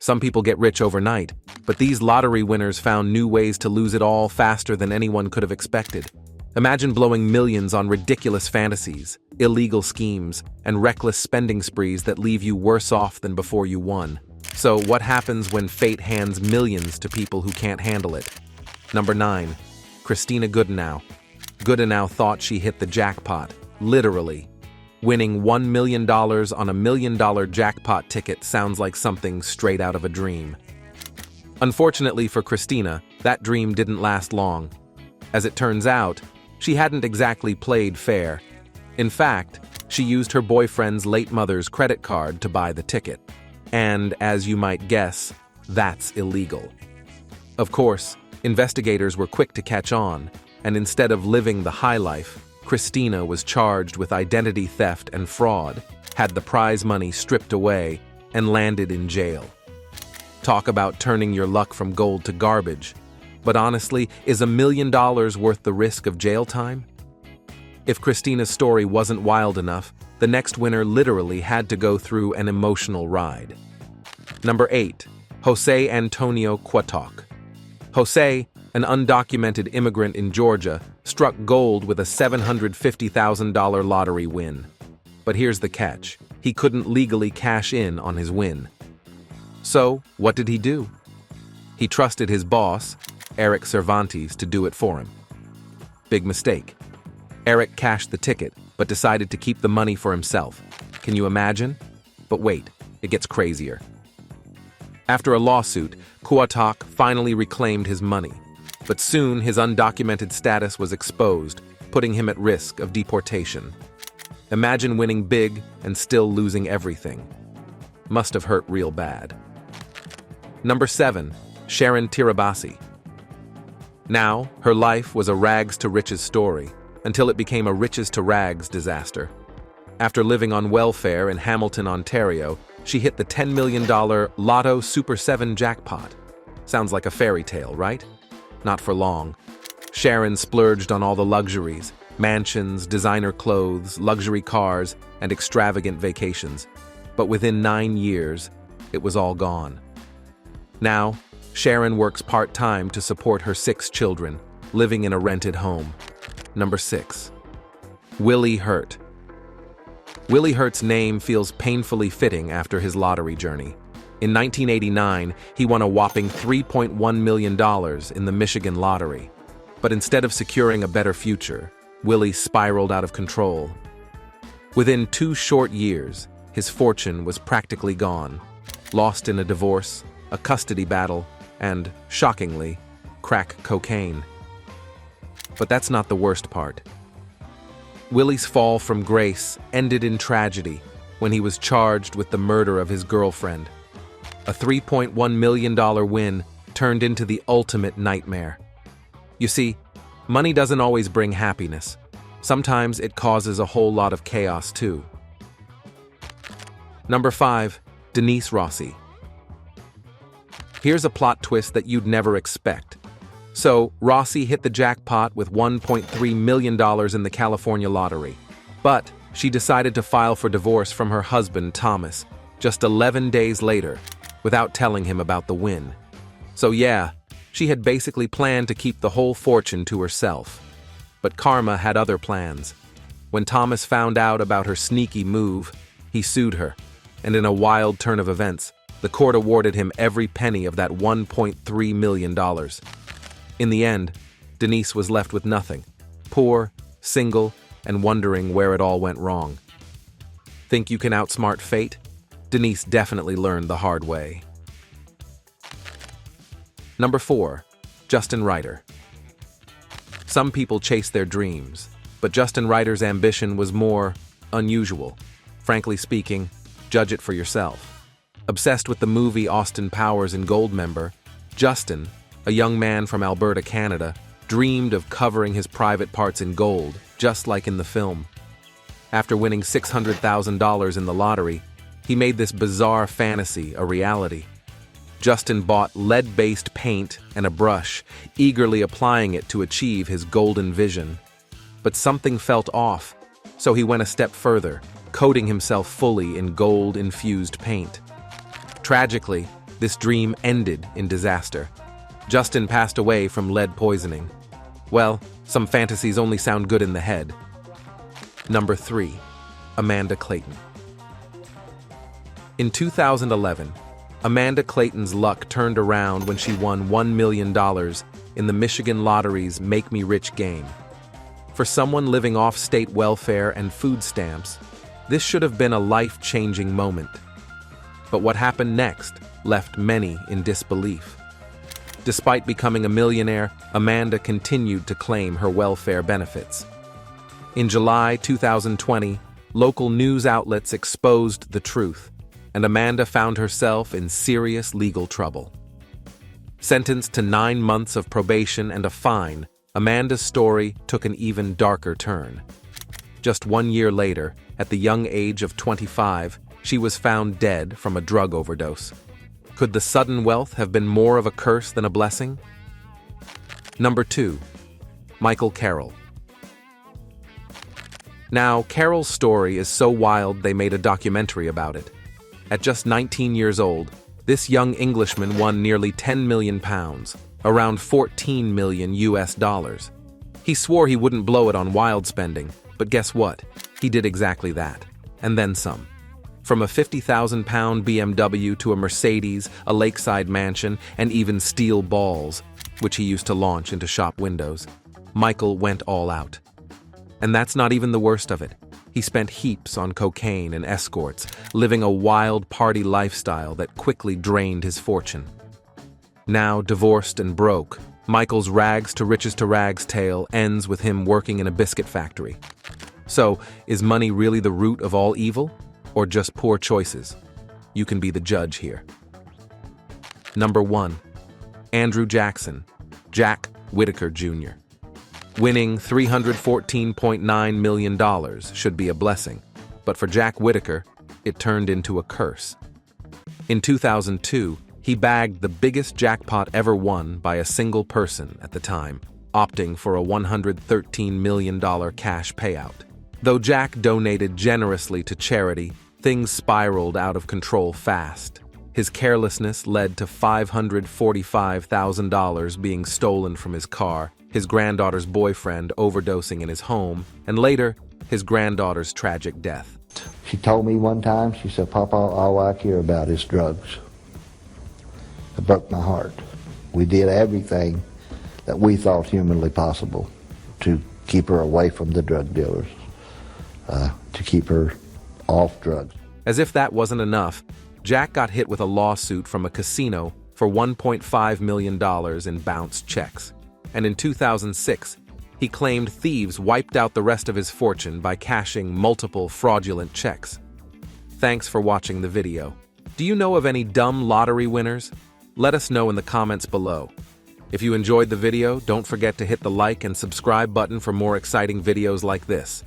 Some people get rich overnight, but these lottery winners found new ways to lose it all faster than anyone could have expected. Imagine blowing millions on ridiculous fantasies, illegal schemes, and reckless spending sprees that leave you worse off than before you won. So, what happens when fate hands millions to people who can't handle it? Number 9. Christina Goodenow. Goodenow thought she hit the jackpot, literally. Winning $1 million on a $1 million jackpot ticket sounds like something straight out of a dream. Unfortunately for Christina, that dream didn't last long. As it turns out, she hadn't exactly played fair. In fact, she used her boyfriend's late mother's credit card to buy the ticket. And, as you might guess, that's illegal. Of course, investigators were quick to catch on, and instead of living the high life, Christina was charged with identity theft and fraud, had the prize money stripped away, and landed in jail. Talk about turning your luck from gold to garbage. But honestly, is $1 million worth the risk of jail time? If Christina's story wasn't wild enough, the next winner literally had to go through an emotional ride. Number 8. Jose Antonio Quatok. Jose, an undocumented immigrant in Georgia, struck gold with a $750,000 lottery win. But here's the catch. He couldn't legally cash in on his win. So, what did he do? He trusted his boss, Eric Cervantes, to do it for him. Big mistake. Eric cashed the ticket, but decided to keep the money for himself. Can you imagine? But wait, it gets crazier. After a lawsuit, Quatok finally reclaimed his money. But soon his undocumented status was exposed, putting him at risk of deportation. Imagine winning big and still losing everything. Must have hurt real bad. Number 7. Sharon Tirabassi. Now, her life was a rags to riches story, until it became a riches to rags disaster. After living on welfare in Hamilton, Ontario, she hit the $10 million Lotto Super 7 jackpot. Sounds like a fairy tale, right? Not for long. Sharon splurged on all the luxuries, mansions, designer clothes, luxury cars, and extravagant vacations. But within 9 years, it was all gone. Now, Sharon works part-time to support her 6 children, living in a rented home. Number 6. Willie Hurt. Willie Hurt's name feels painfully fitting after his lottery journey. In 1989, he won a whopping $3.1 million in the Michigan lottery. But instead of securing a better future, Willie spiraled out of control. Within 2 short years, his fortune was practically gone, lost in a divorce, a custody battle, and, shockingly, crack cocaine. But that's not the worst part. Willie's fall from grace ended in tragedy when he was charged with the murder of his girlfriend. A $3.1 million win turned into the ultimate nightmare. You see, money doesn't always bring happiness. Sometimes it causes a whole lot of chaos too. Number 5. Denise Rossi. Here's a plot twist that you'd never expect. So, Rossi hit the jackpot with $1.3 million in the California lottery. But she decided to file for divorce from her husband, Thomas, just 11 days later, without telling him about the win. So yeah, she had basically planned to keep the whole fortune to herself. But karma had other plans. When Thomas found out about her sneaky move, he sued her, and in a wild turn of events, the court awarded him every penny of that $1.3 million. In the end, Denise was left with nothing, poor, single, and wondering where it all went wrong. Think you can outsmart fate? Denise definitely learned the hard way. Number 4. Justin Ryder. Some people chase their dreams, but Justin Ryder's ambition was more unusual. Frankly speaking, judge it for yourself. Obsessed with the movie Austin Powers and Goldmember, Justin, a young man from Alberta, Canada, dreamed of covering his private parts in gold, just like in the film. After winning $600,000 in the lottery, he made this bizarre fantasy a reality. Justin bought lead-based paint and a brush, eagerly applying it to achieve his golden vision. But something felt off, so he went a step further, coating himself fully in gold-infused paint. Tragically, This dream ended in disaster. Justin passed away from lead poisoning. Well, some fantasies only sound good in the head. Number 3. Amanda Clayton. In 2011, Amanda Clayton's luck turned around when she won $1 million in the Michigan Lottery's Make Me Rich game. For someone living off state welfare and food stamps, this should have been a life-changing moment. But what happened next left many in disbelief. Despite becoming a millionaire, Amanda continued to claim her welfare benefits. In July 2020, local news outlets exposed the truth, and Amanda found herself in serious legal trouble. Sentenced to 9 months of probation and a fine, Amanda's story took an even darker turn. Just 1 year later, at the young age of 25, she was found dead from a drug overdose. Could the sudden wealth have been more of a curse than a blessing? Number 2. Michael Carroll. Now, Carroll's story is so wild they made a documentary about it. At just 19 years old, this young Englishman won nearly £10 million, around $14 million US. He swore he wouldn't blow it on wild spending, but guess what? He did exactly that, and then some. From a £50,000 BMW to a Mercedes, a lakeside mansion, and even steel balls, which he used to launch into shop windows, Michael went all out. And that's not even the worst of it. He spent heaps on cocaine and escorts, living a wild party lifestyle that quickly drained his fortune. Now divorced and broke, Michael's rags to rags tale ends with him working in a biscuit factory. So, is money really the root of all evil, or just poor choices? You can be the judge here. Number 1. Andrew Jackson, Jack Whitaker Jr. Winning $314.9 million should be a blessing, but for Jack Whitaker, it turned into a curse. In 2002, he bagged the biggest jackpot ever won by a single person at the time, opting for a $113 million cash payout. Though Jack donated generously to charity, things spiraled out of control fast. His carelessness led to $545,000 being stolen from his car, his granddaughter's boyfriend overdosing in his home, and later, his granddaughter's tragic death. She told me one time, she said, "Papa, all I care about is drugs." It broke my heart. We did everything that we thought humanly possible to keep her away from the drug dealers, to keep her off drugs. As if that wasn't enough, Jack got hit with a lawsuit from a casino for $1.5 million in bounced checks. And in 2006, he claimed thieves wiped out the rest of his fortune by cashing multiple fraudulent checks. Thanks for watching the video. Do you know of any dumb lottery winners? Let us know in the comments below. If you enjoyed the video, don't forget to hit the like and subscribe button for more exciting videos like this.